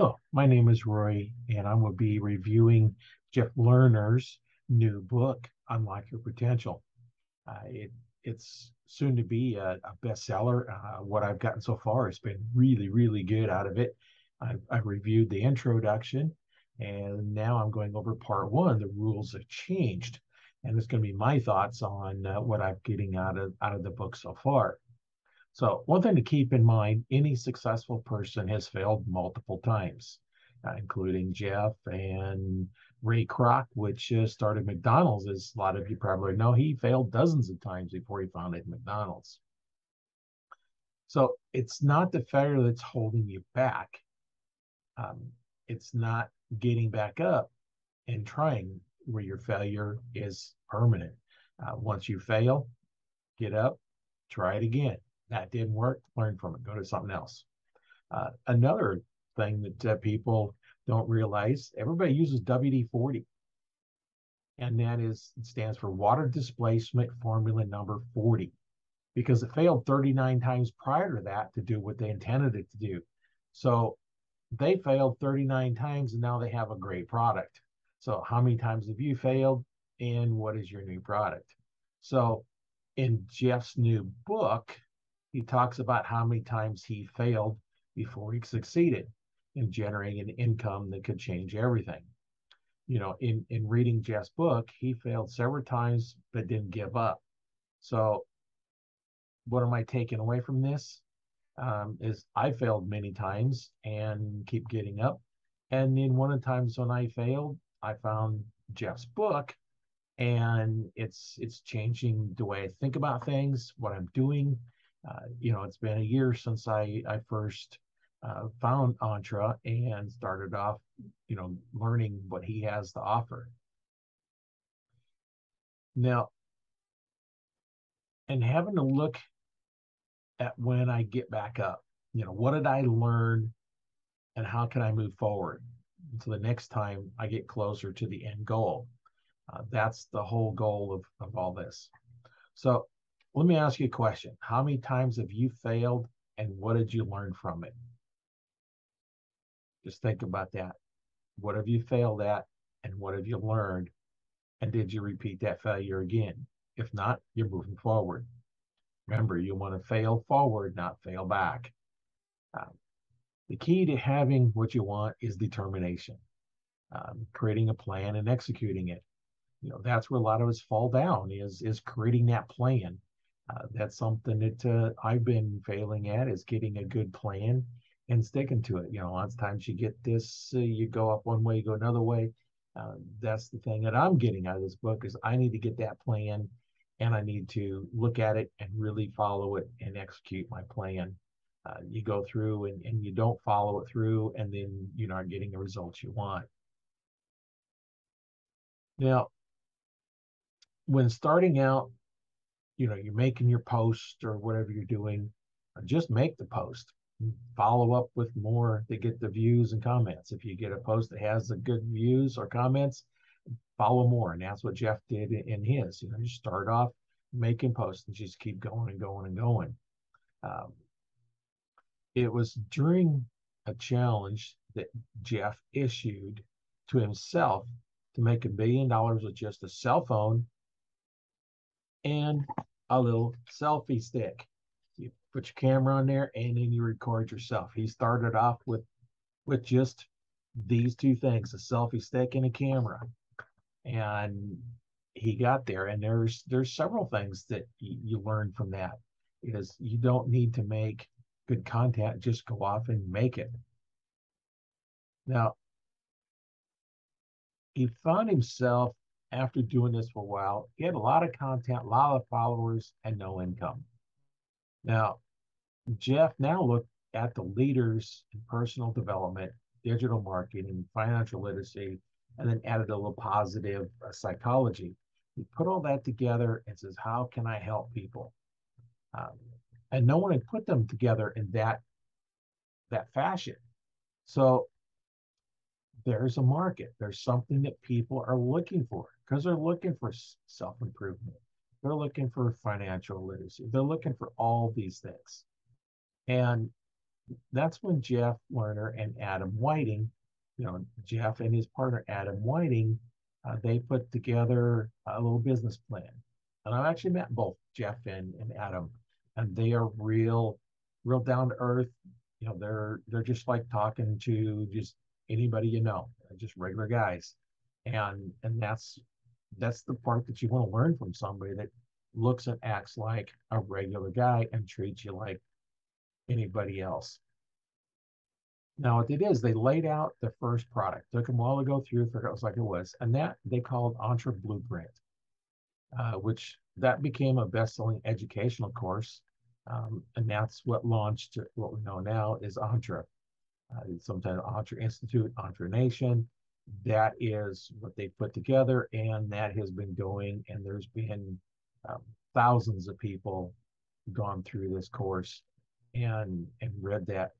Oh, my name is Roy, and I will be reviewing Jeff Lerner's new book, Unlock Your Potential. It's soon to be a bestseller. What I've gotten so far has been really, really good out of it. I've reviewed the introduction, and now I'm going over part one. The rules have changed, and it's going to be my thoughts on what I'm getting out of the book so far. So, one thing to keep in mind, any successful person has failed multiple times, including Jeff and Ray Kroc, which started McDonald's. As a lot of you probably know, he failed dozens of times before he founded McDonald's. So, it's not the failure that's holding you back. Um, it's not getting back up and trying where your failure is permanent. Once you fail, get up, try it again. That didn't work, learn from it, go to something else. Another thing that people don't realize, everybody uses WD-40, and that is it stands for water displacement formula number 40, because it failed 39 times prior to that to do what they intended it to do. So they failed 39 times and now they have a great product. So how many times have you failed, and what is your new product? So in Jeff's new book, he talks about how many times he failed before he succeeded in generating an income that could change everything. In reading Jeff's book, he failed several times but didn't give up. So, what am I taking away from this? Is I failed many times and keep getting up. And then one of the times when I failed, I found Jeff's book, and it's changing the way I think about things, what I'm doing. It's been a year since I first found Entra and started off, learning what he has to offer. Now, and having to look at when I get back up, what did I learn and how can I move forward? So the next time I get closer to the end goal. That's the whole goal of all this. So let me ask you a question. How many times have you failed, and what did you learn from it? Just think about that. What have you failed at, and what have you learned? And did you repeat that failure again? If not, you're moving forward. Remember, you want to fail forward, not fail back. Um, the key to having what you want is determination, creating a plan and executing it. That's where a lot of us fall down is creating that plan. That's something that I've been failing at, is getting a good plan and sticking to it. Lots of times you get this, you go up one way, you go another way. That's the thing that I'm getting out of this book, is I need to get that plan, and I need to look at it and really follow it and execute my plan. You go through and you don't follow it through, and then you're not getting the results you want. Now, when starting out, you're making your post or whatever you're doing, just make the post. Follow up with more to get the views and comments. If you get a post that has the good views or comments, follow more. And that's what Jeff did in his. You start off making posts and just keep going and going and going. Um, it was during a challenge that Jeff issued to himself to make $1 billion with just a cell phone and a little selfie stick. You put your camera on there and then you record yourself. He started off with just these two things, a selfie stick and a camera. And he got there. And there's several things that you learn from that. Is you don't need to make good content, just go off and make it. Now, he found himself, after doing this for a while, he had a lot of content, a lot of followers, and no income. Now, Jeff now looked at the leaders in personal development, digital marketing, financial literacy, and then added a little positive psychology. He put all that together and says, how can I help people? Um, and no one had put them together in that fashion. So there's a market. There's something that people are looking for, because they're looking for self-improvement. They're looking for financial literacy. They're looking for all these things. And That's when Jeff Lerner and Adam Whiting, Jeff and his partner Adam Whiting, they put together a little business plan. And I've actually met both Jeff and Adam, and they are real down to earth. They're just like talking to just anybody just regular guys. And that's the part that you want to learn from somebody that looks and acts like a regular guy and treats you like anybody else. Now, what they did is they laid out the first product. Took them a while to go through, figure out what it was, and that they called Entre Blueprint, which that became a best-selling educational course, and that's what launched what we know now is Entre. Sometimes Entre Institute, Entre Nation. That is what they put together, and that has been going. And there's been um, thousands of people gone through this course and read that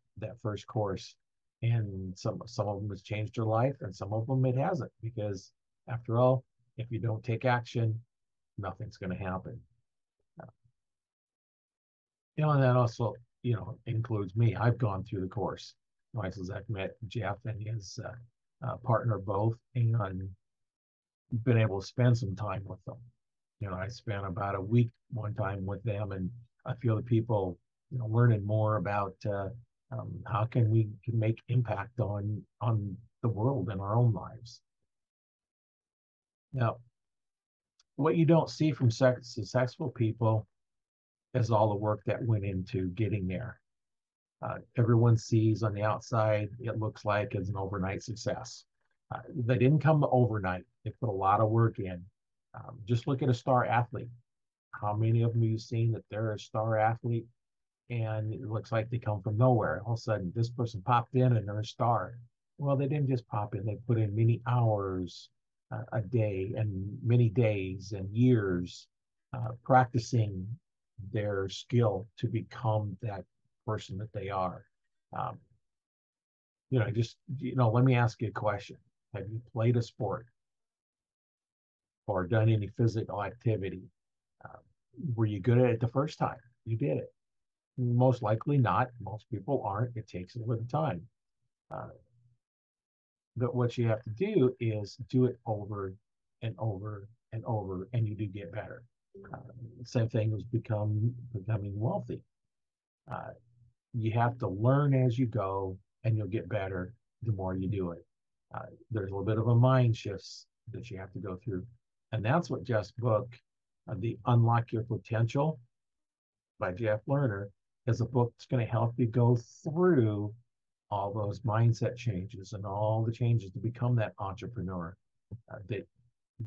first course, and some of them has changed their life, and some of them it hasn't, because after all, if you don't take action, nothing's going to happen. And that also includes me. I've gone through the course. Since I've met Jeff and his partner both, and been able to spend some time with them. I spent about a week one time with them, and I feel that people, learning more about how can we can make impact on the world and our own lives. Now, what you don't see from successful people is all the work that went into getting there. Everyone sees on the outside, it looks like it's an overnight success. They didn't come overnight. They put a lot of work in. Just look at a star athlete. How many of them have you seen that they're a star athlete and it looks like they come from nowhere? All of a sudden, this person popped in and they're a star. Well, they didn't just pop in. They put in many hours a day and many days and years practicing their skill to become that person that they are. Um, let me ask you a question. Have you played a sport or done any physical activity? Uh, were you good at it the first time you did it? Most likely not. Most people aren't. It takes a little time. Uh, but what you have to do is do it over and over and over, and you do get better. Uh, Same thing as becoming wealthy. Uh, you have to learn as you go, and you'll get better the more you do it. There's a little bit of a mind shifts that you have to go through, and that's what Jeff's book, "The Unlock Your Potential" by Jeff Lerner, is a book that's going to help you go through all those mindset changes and all the changes to become that entrepreneur that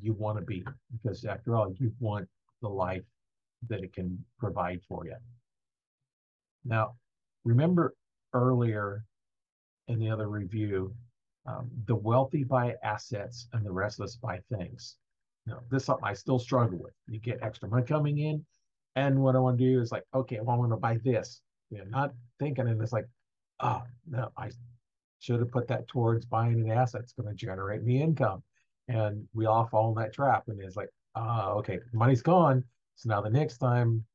you want to be, because after all, you want the life that it can provide for you. Now, remember earlier in the other review, the wealthy buy assets and the restless buy things. This is something I still struggle with. You get extra money coming in, and what I want to do is like, okay, well, I want to buy this. Not thinking, and it's like, oh no, I should have put that towards buying an asset that's going to generate me income. And we all fall in that trap. And it's like, okay, money's gone. So now the next time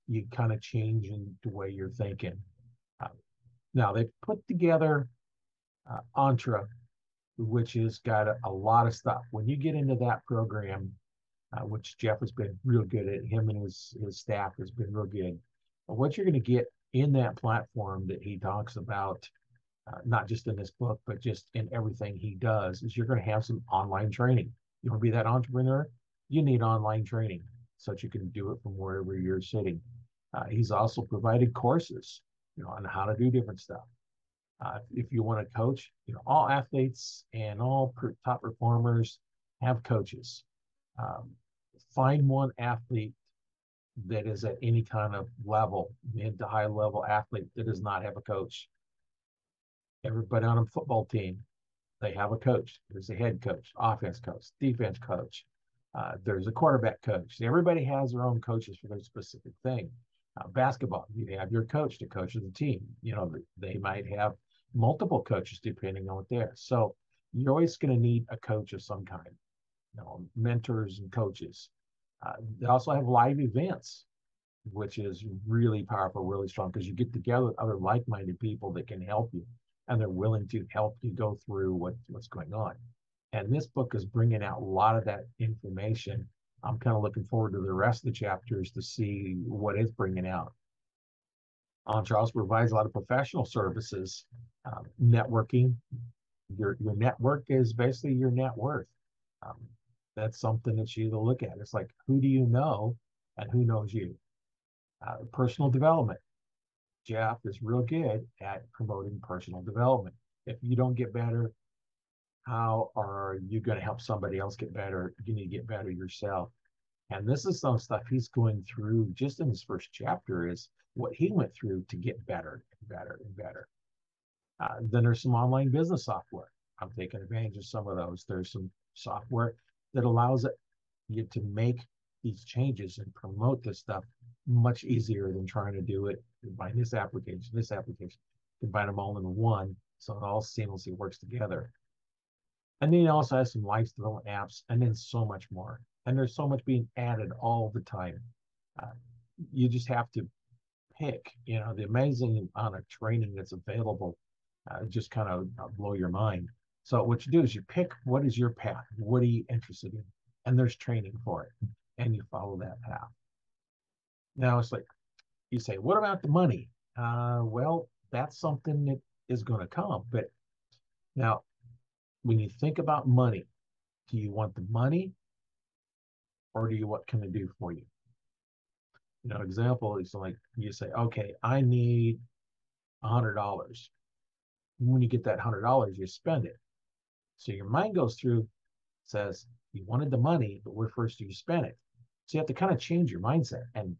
you kind of change in the way you're thinking. Uh, Now they put together Entra, which has got a lot of stuff. When you get into that program, which Jeff has been real good at, him and his staff has been real good. But what you're going to get in that platform that he talks about, not just in this book, but just in everything he does, is you're going to have some online training. You want to be that entrepreneur? You need online training so that you can do it from wherever you're sitting. He's also provided courses, on how to do different stuff. If you want to coach, all athletes and all top performers have coaches. Um, Find one athlete that is at any kind of level, mid to high level athlete, that does not have a coach. Everybody on a football team, they have a coach. There's a head coach, offense coach, defense coach. There's a quarterback coach. Everybody has their own coaches for their specific thing. Basketball, you have your coach to coach the team. They might have multiple coaches depending on what they're. So you're always going to need a coach of some kind. Mentors and coaches. They also have live events. which is really powerful, really strong, because you get together with other like-minded people that can help you, and they're willing to help you go through what's going on. And this book is bringing out a lot of that information. I'm kind of looking forward to the rest of the chapters to see what it's bringing out. Charles provides a lot of professional services, networking. Your network is basically your net worth. Um, that's something that you to look at. It's like, who do you know and who knows you? Personal development. Jeff is real good at promoting personal development. If you don't get better, how are you going to help somebody else get better? You need to get better yourself. And this is some stuff he's going through just in his first chapter is what he went through to get better and better and better. Then there's some online business software. I'm taking advantage of some of those. There's some software that allows you to make these changes and promote this stuff much easier than trying to do it by this application, combine them all into one so it all seamlessly works together. And then he also has some life development apps and then so much more. And there's so much being added all the time. Uh, you just have to pick, the amazing amount of training that's available just kind of blow your mind. So what you do is you pick what is your path, what are you interested in, and there's training for it, and you follow that path. Now it's like you say, what about the money? Well, that's something that is going to come. But now, when you think about money, do you want the money, or do you what can it do for you? Example is like you say, okay, I need $100. When you get that $100, you spend it. So your mind goes through, says, you wanted the money, but where first do you spend it? So you have to kind of change your mindset. And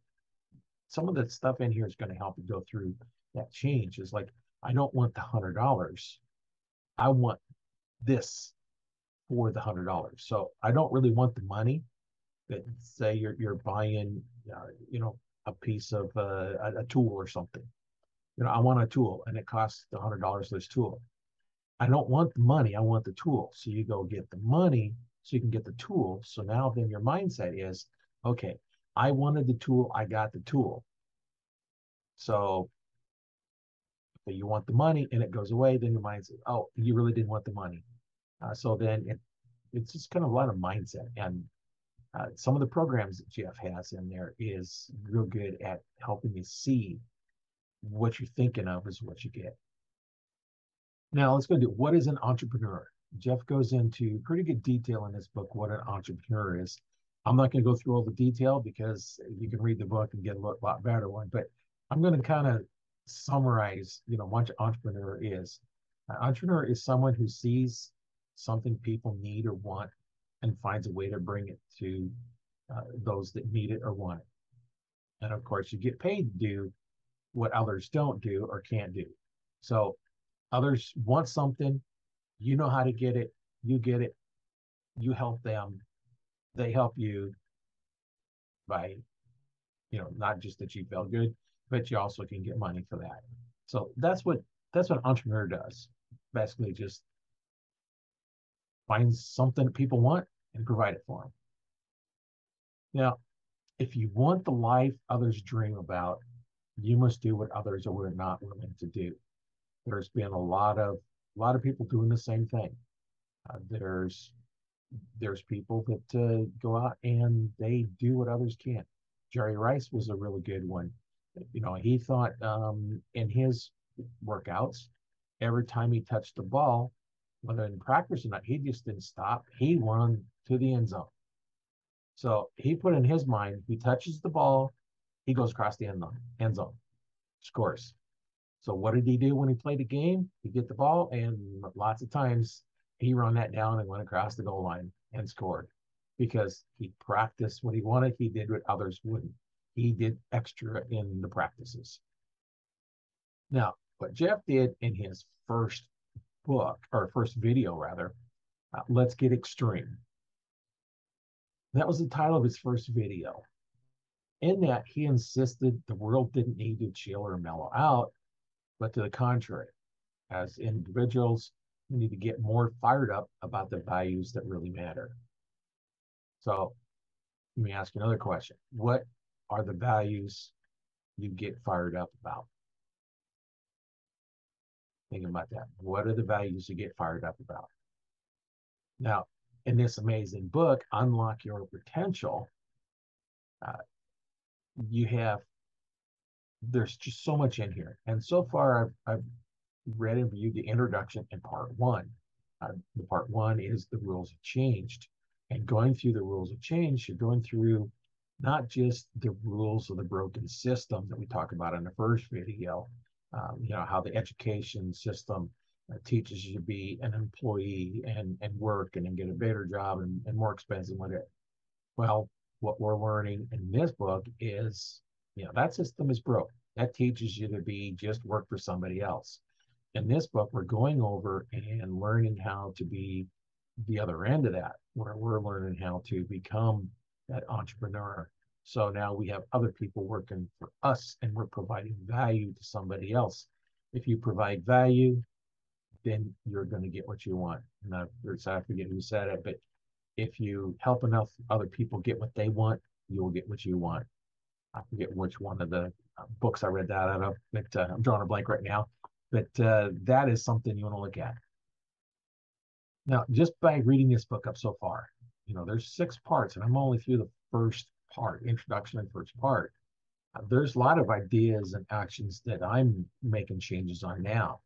some of the stuff in here is going to help you go through that change. Is like, I don't want the $100. I want this for the $100. So I don't really want the money. But say you're buying, a piece of a tool or something. I want a tool and it costs $100 for this tool. I don't want the money. I want the tool. So you go get the money so you can get the tool. So now then your mindset is, okay, I wanted the tool. I got the tool. So if you want the money and it goes away, then your mind says, oh, you really didn't want the money. So then it's just kind of a lot of mindset. And some of the programs that Jeff has in there is real good at helping you see what you're thinking of is what you get. Now let's go to what is an entrepreneur. Jeff goes into pretty good detail in this book what an entrepreneur is. I'm not going to go through all the detail because you can read the book and get a lot better one, but I'm going to kind of summarize, what an entrepreneur is. An entrepreneur is someone who sees something people need or want and finds a way to bring it to those that need it or want it. And of course, you get paid to do what others don't do or can't do. So others want something, you know how to get it, you help them, they help you by, not just that you feel good, but you also can get money for that. So that's what an entrepreneur does. Basically just finds something that people want and provide it for them. Now, if you want the life others dream about, you must do what others are not willing to do. There's been a lot of people doing the same thing. There's people that go out and they do what others can't. Jerry Rice was a really good one. He thought in his workouts, every time he touched the ball, whether in practice or not, he just didn't stop. He run to the end zone. So he put in his mind, if he touches the ball, he goes across the end zone, scores. So what did he do when he played the game? He get the ball, and lots of times he run that down and went across the goal line and scored because he practiced what he wanted. He did what others wouldn't. He did extra in the practices. Now, what Jeff did in his first book, or first video rather, Let's Get Extreme. That was the title of his first video. In that, he insisted the world didn't need to chill or mellow out, but to the contrary. As individuals, we need to get more fired up about the values that really matter. So let me ask you another question. What are the values you get fired up about? Think about that. What are the values you get fired up about? Now, in this amazing book, Unlock Your Potential, uh, you have, there's just so much in here. And so far, I've read and reviewed the introduction in part one. The part one is the rules have changed. And going through the rules of change, you're going through not just the rules of the broken system that we talked about in the first video, how the education system teaches you to be an employee and work and then get a better job and more expensive, whatever. Well, what we're learning in this book is, that system is broke. That teaches you to be just work for somebody else. In this book, we're going over and learning how to be the other end of that, where we're learning how to become that entrepreneur. So now we have other people working for us and we're providing value to somebody else. If you provide value, then you're going to get what you want. And I forget who said it, but if you help enough other people get what they want, you'll get what you want. I forget which one of the books I read that out of, but I'm drawing a blank right now. But that is something you want to look at. Now, just by reading this book up so far, there's 6 parts, and I'm only through the first part, introduction and first part. There's a lot of ideas and actions that I'm making changes on now.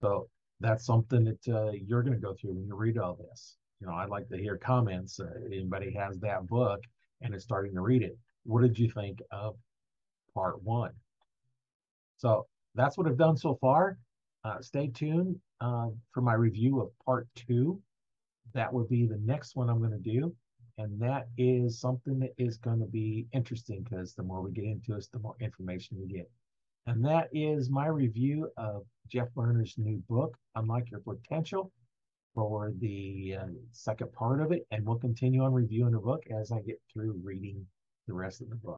So that's something that you're going to go through when you read all this. I'd like to hear comments. Anybody has that book and is starting to read it. What did you think of part one? So that's what I've done so far. Stay tuned for my review of part 2. That would be the next one I'm going to do. And that is something that is going to be interesting because the more we get into it, the more information we get. And that is my review of Jeff Lerner's new book, Unlock Your Potential, for the second part of it. And we'll continue on reviewing the book as I get through reading the rest of the book.